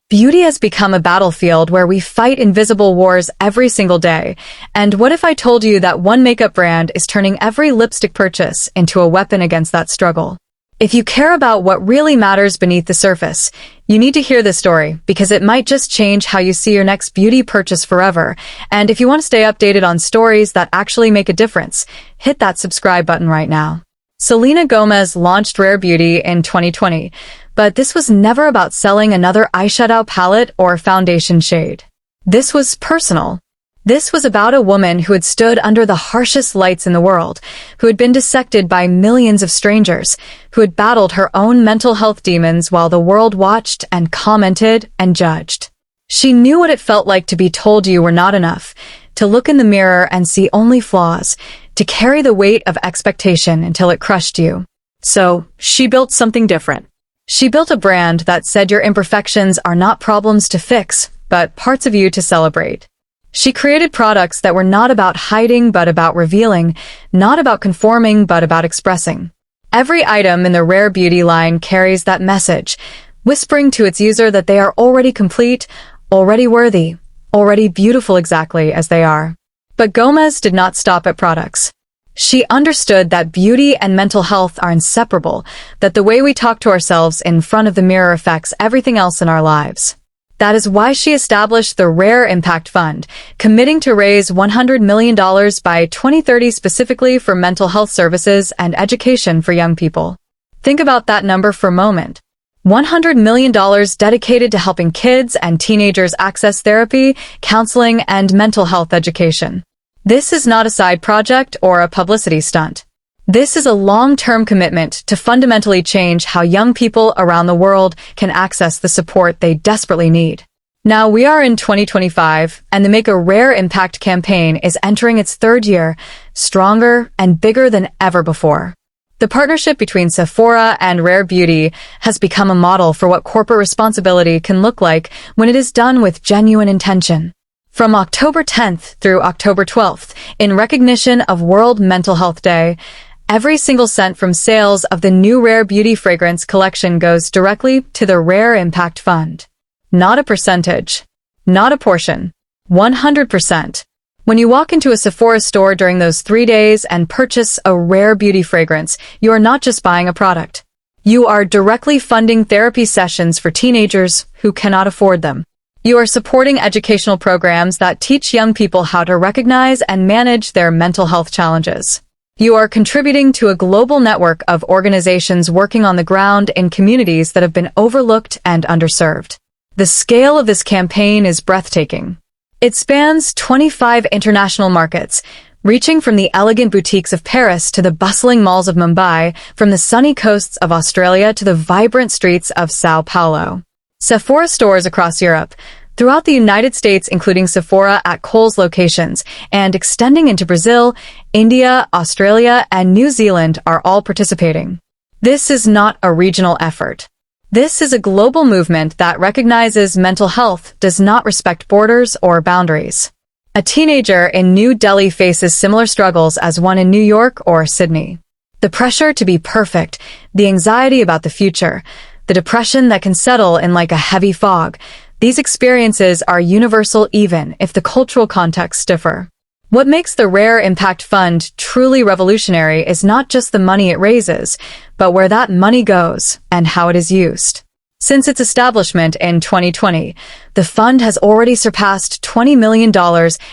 Beauty has become a battlefield where we fight invisible wars every single day. And what if I told you that one makeup brand is turning every lipstick purchase into a weapon against that struggle? If you care about what really matters beneath the surface, you need to hear this story because it might just change how you see your next beauty purchase forever. And if you want to stay updated on stories that actually make a difference, hit that subscribe button right now. Selena Gomez launched Rare Beauty in 2020, but this was never about selling another eyeshadow palette or foundation shade. This was personal. This was about a woman who had stood under the harshest lights in the world, who had been dissected by millions of strangers, who had battled her own mental health demons while the world watched and commented and judged. She knew what it felt like to be told you were not enough, to look in the mirror and see only flaws, to carry the weight of expectation until it crushed you. So, she built something different. She built a brand that said your imperfections are not problems to fix, but parts of you to celebrate. She created products that were not about hiding but about revealing, not about conforming but about expressing. Every item in the Rare Beauty line carries that message, whispering to its user that they are already complete, already worthy, already beautiful exactly as they are. But Gomez did not stop at products. She understood that beauty and mental health are inseparable, that the way we talk to ourselves in front of the mirror affects everything else in our lives. That is why she established the Rare Impact Fund, committing to raise $100 million by 2030 specifically for mental health services and education for young people. Think about that number for a moment. $100 million dedicated to helping kids and teenagers access therapy, counseling, and mental health education. This is not a side project or a publicity stunt. This is a long-term commitment to fundamentally change how young people around the world can access the support they desperately need. Now we are in 2025, and the Make a Rare Impact campaign is entering its third year, stronger and bigger than ever before. The partnership between Sephora and Rare Beauty has become a model for what corporate responsibility can look like when it is done with genuine intention. From October 10th through October 12th, in recognition of World Mental Health Day, every single cent from sales of the new Rare Beauty fragrance collection goes directly to the Rare Impact Fund. Not a percentage. Not a portion. 100%. When you walk into a Sephora store during those 3 days and purchase a Rare Beauty fragrance, you are not just buying a product. You are directly funding therapy sessions for teenagers who cannot afford them. You are supporting educational programs that teach young people how to recognize and manage their mental health challenges. You are contributing to a global network of organizations working on the ground in communities that have been overlooked and underserved. The scale of this campaign is breathtaking. It spans 25 international markets, reaching from the elegant boutiques of Paris to the bustling malls of Mumbai, from the sunny coasts of Australia to the vibrant streets of Sao Paulo. Sephora stores across Europe, throughout the United States including Sephora at Kohl's locations, and extending into Brazil, India, Australia, and New Zealand are all participating. This is not a regional effort. This is a global movement that recognizes mental health does not respect borders or boundaries. A teenager in New Delhi faces similar struggles as one in New York or Sydney. The pressure to be perfect, the anxiety about the future, the depression that can settle in like a heavy fog, these experiences are universal even if the cultural contexts differ. What makes the Rare Impact Fund truly revolutionary is not just the money it raises, but where that money goes and how it is used. Since its establishment in 2020, the fund has already surpassed $20 million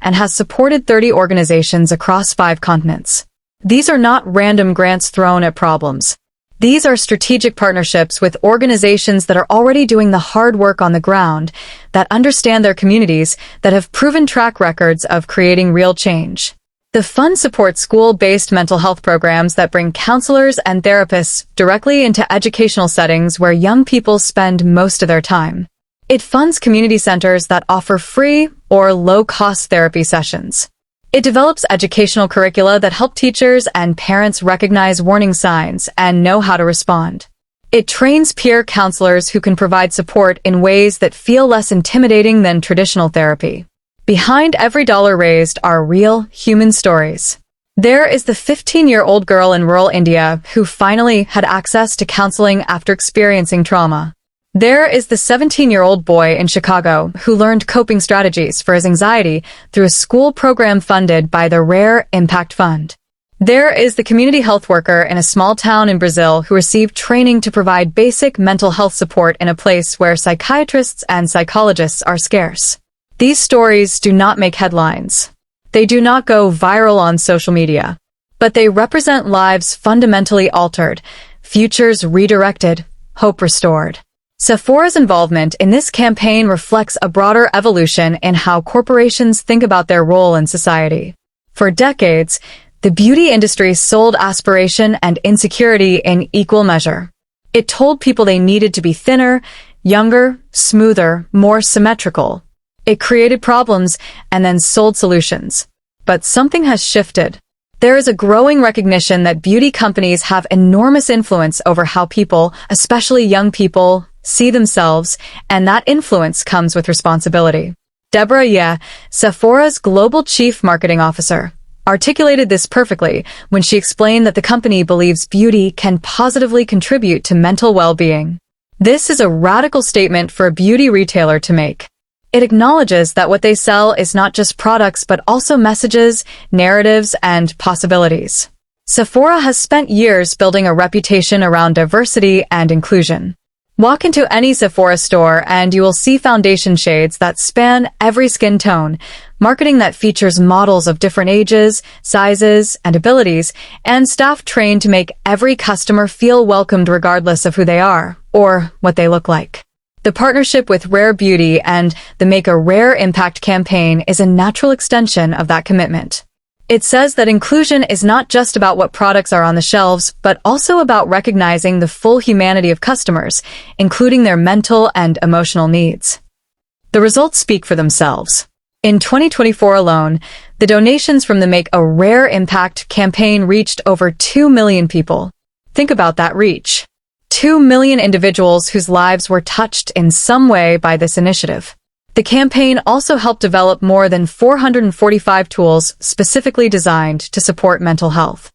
and has supported 30 organizations across 5 continents. These are not random grants thrown at problems. These are strategic partnerships with organizations that are already doing the hard work on the ground, that understand their communities, that have proven track records of creating real change. The fund supports school-based mental health programs that bring counselors and therapists directly into educational settings where young people spend most of their time. It funds community centers that offer free or low-cost therapy sessions. It develops educational curricula that help teachers and parents recognize warning signs and know how to respond. It trains peer counselors who can provide support in ways that feel less intimidating than traditional therapy. Behind every dollar raised are real, human stories. There is the 15-year-old girl in rural India who finally had access to counseling after experiencing trauma. There is the 17-year-old boy in Chicago who learned coping strategies for his anxiety through a school program funded by the Rare Impact Fund. There is the community health worker in a small town in Brazil who received training to provide basic mental health support in a place where psychiatrists and psychologists are scarce. These stories do not make headlines. They do not go viral on social media. But they represent lives fundamentally altered, futures redirected, hope restored. Sephora's involvement in this campaign reflects a broader evolution in how corporations think about their role in society. For decades, the beauty industry sold aspiration and insecurity in equal measure. It told people they needed to be thinner, younger, smoother, more symmetrical. It created problems and then sold solutions. But something has shifted. There is a growing recognition that beauty companies have enormous influence over how people, especially young people, see themselves, and that influence comes with responsibility. Deborah Ye, Sephora's global chief marketing officer, articulated this perfectly when she explained that the company believes beauty can positively contribute to mental well-being. This is a radical statement for a beauty retailer to make. It acknowledges that what they sell is not just products but also messages, narratives, and possibilities. Sephora has spent years building a reputation around diversity and inclusion. Walk into any Sephora store and you will see foundation shades that span every skin tone, marketing that features models of different ages, sizes, and abilities, and staff trained to make every customer feel welcomed regardless of who they are or what they look like. The partnership with Rare Beauty and the Make a Rare Impact campaign is a natural extension of that commitment. It says that inclusion is not just about what products are on the shelves, but also about recognizing the full humanity of customers, including their mental and emotional needs. The results speak for themselves. In 2024 alone, the donations from the Make a Rare Impact campaign reached over 2 million people. Think about that reach. 2 million individuals whose lives were touched in some way by this initiative. The campaign also helped develop more than 445 tools specifically designed to support mental health.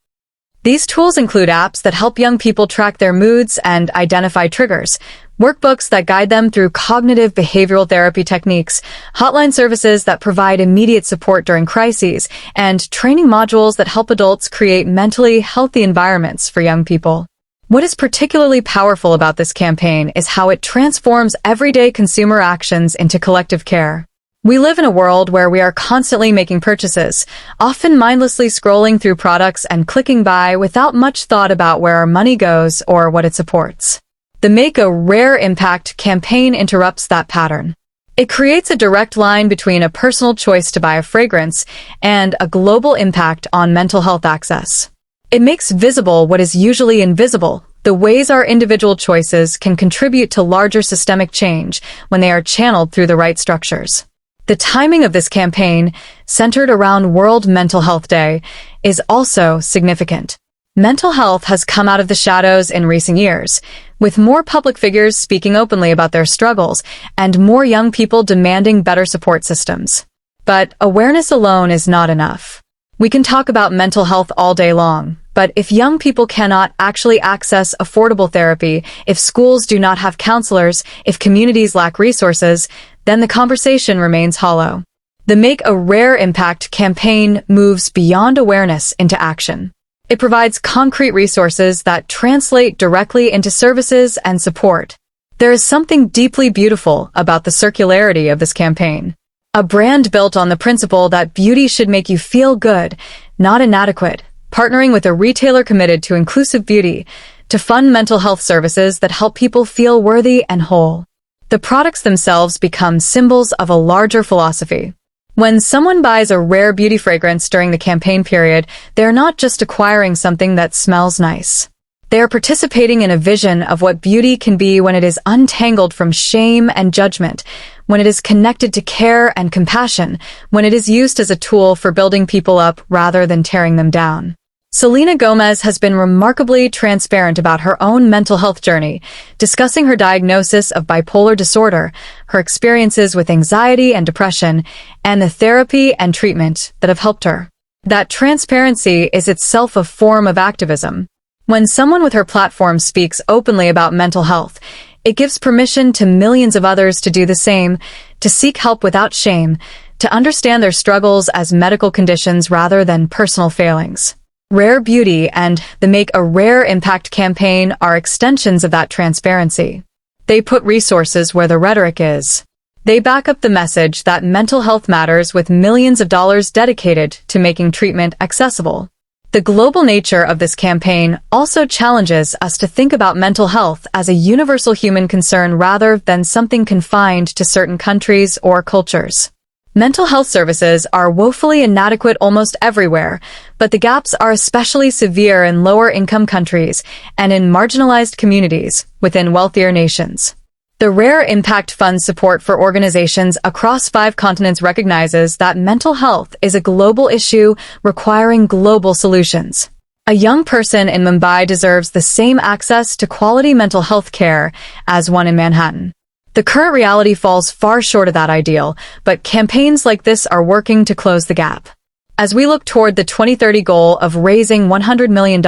These tools include apps that help young people track their moods and identify triggers, workbooks that guide them through cognitive behavioral therapy techniques, hotline services that provide immediate support during crises, and training modules that help adults create mentally healthy environments for young people. What is particularly powerful about this campaign is how it transforms everyday consumer actions into collective care. We live in a world where we are constantly making purchases, often mindlessly scrolling through products and clicking buy without much thought about where our money goes or what it supports. The Make a Rare Impact campaign interrupts that pattern. It creates a direct line between a personal choice to buy a fragrance and a global impact on mental health access. It makes visible what is usually invisible, the ways our individual choices can contribute to larger systemic change when they are channeled through the right structures. The timing of this campaign, centered around World Mental Health Day, is also significant. Mental health has come out of the shadows in recent years, with more public figures speaking openly about their struggles and more young people demanding better support systems. But awareness alone is not enough. We can talk about mental health all day long, but if young people cannot actually access affordable therapy, if schools do not have counselors, if communities lack resources, then the conversation remains hollow. The Make a Rare Impact campaign moves beyond awareness into action. It provides concrete resources that translate directly into services and support. There is something deeply beautiful about the circularity of this campaign. A brand built on the principle that beauty should make you feel good, not inadequate, partnering with a retailer committed to inclusive beauty, to fund mental health services that help people feel worthy and whole. The products themselves become symbols of a larger philosophy. When someone buys a Rare Beauty fragrance during the campaign period, they're not just acquiring something that smells nice. They are participating in a vision of what beauty can be when it is untangled from shame and judgment, when it is connected to care and compassion, when it is used as a tool for building people up rather than tearing them down. Selena Gomez has been remarkably transparent about her own mental health journey, discussing her diagnosis of bipolar disorder, her experiences with anxiety and depression, and the therapy and treatment that have helped her. That transparency is itself a form of activism. When someone with her platform speaks openly about mental health, It gives permission to millions of others to do the same, to seek help without shame, to understand their struggles as medical conditions rather than personal failings. Rare Beauty and the Make a Rare Impact campaign are extensions of that transparency. They put resources where the rhetoric is. They back up the message that mental health matters with millions of dollars dedicated to making treatment accessible. The global nature of this campaign also challenges us to think about mental health as a universal human concern rather than something confined to certain countries or cultures. Mental health services are woefully inadequate almost everywhere, but the gaps are especially severe in lower-income countries and in marginalized communities within wealthier nations. The Rare Impact Fund's support for organizations across 5 continents recognizes that mental health is a global issue requiring global solutions. A young person in Mumbai deserves the same access to quality mental health care as one in Manhattan. The current reality falls far short of that ideal, but campaigns like this are working to close the gap. As we look toward the 2030 goal of raising $100 million,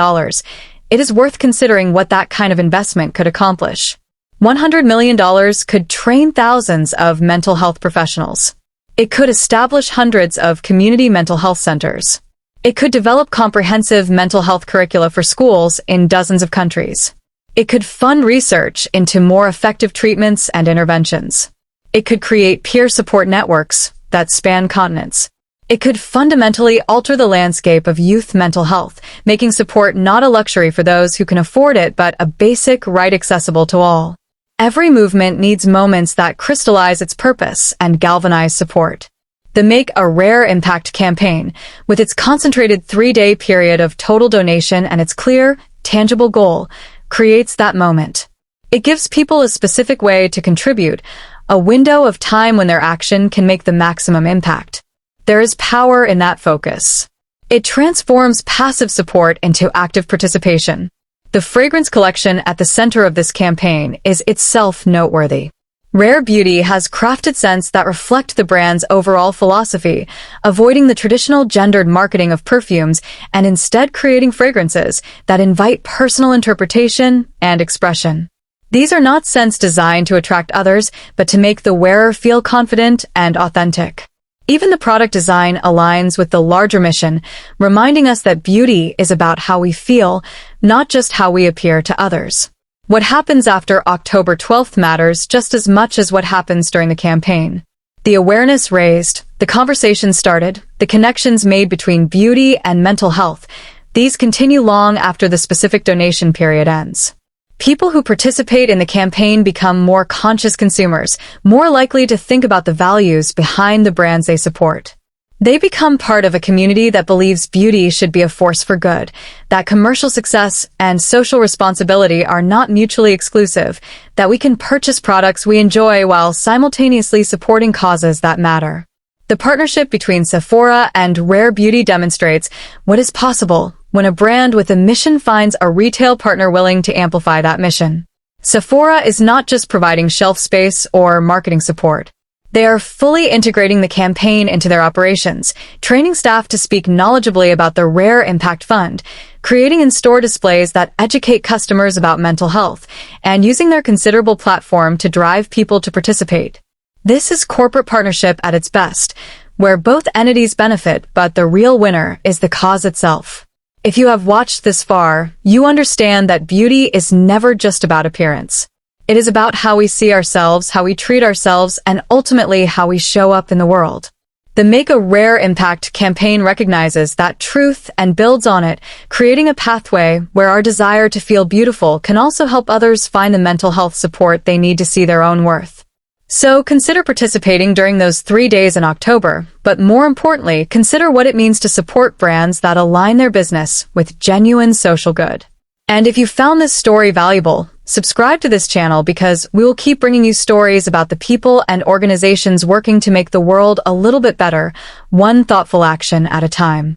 it is worth considering what that kind of investment could accomplish. $100 million could train thousands of mental health professionals. It could establish hundreds of community mental health centers. It could develop comprehensive mental health curricula for schools in dozens of countries. It could fund research into more effective treatments and interventions. It could create peer support networks that span continents. It could fundamentally alter the landscape of youth mental health, making support not a luxury for those who can afford it, but a basic right accessible to all. Every movement needs moments that crystallize its purpose and galvanize support. The Make a Rare Impact campaign, with its concentrated 3-day period of total donation and its clear, tangible goal, creates that moment. It gives people a specific way to contribute, a window of time when their action can make the maximum impact. There is power in that focus. It transforms passive support into active participation. The fragrance collection at the center of this campaign is itself noteworthy. Rare Beauty has crafted scents that reflect the brand's overall philosophy, avoiding the traditional gendered marketing of perfumes and instead creating fragrances that invite personal interpretation and expression. These are not scents designed to attract others, but to make the wearer feel confident and authentic. Even the product design aligns with the larger mission, reminding us that beauty is about how we feel, not just how we appear to others. What happens after October 12th matters just as much as what happens during the campaign. The awareness raised, the conversation started, the connections made between beauty and mental health, these continue long after the specific donation period ends. People who participate in the campaign become more conscious consumers, more likely to think about the values behind the brands they support. They become part of a community that believes beauty should be a force for good, that commercial success and social responsibility are not mutually exclusive, that we can purchase products we enjoy while simultaneously supporting causes that matter. The partnership between Sephora and Rare Beauty demonstrates what is possible when a brand with a mission finds a retail partner willing to amplify that mission. Sephora is not just providing shelf space or marketing support. They are fully integrating the campaign into their operations, training staff to speak knowledgeably about the Rare Impact Fund, creating in-store displays that educate customers about mental health, and using their considerable platform to drive people to participate. This is corporate partnership at its best, where both entities benefit, but the real winner is the cause itself. If you have watched this far, you understand that beauty is never just about appearance. It is about how we see ourselves, how we treat ourselves, and ultimately how we show up in the world. The Make a Rare Impact campaign recognizes that truth and builds on it, creating a pathway where our desire to feel beautiful can also help others find the mental health support they need to see their own worth. So consider participating during those 3 days in October, but more importantly, consider what it means to support brands that align their business with genuine social good. And if you found this story valuable, subscribe to this channel because we will keep bringing you stories about the people and organizations working to make the world a little bit better, one thoughtful action at a time.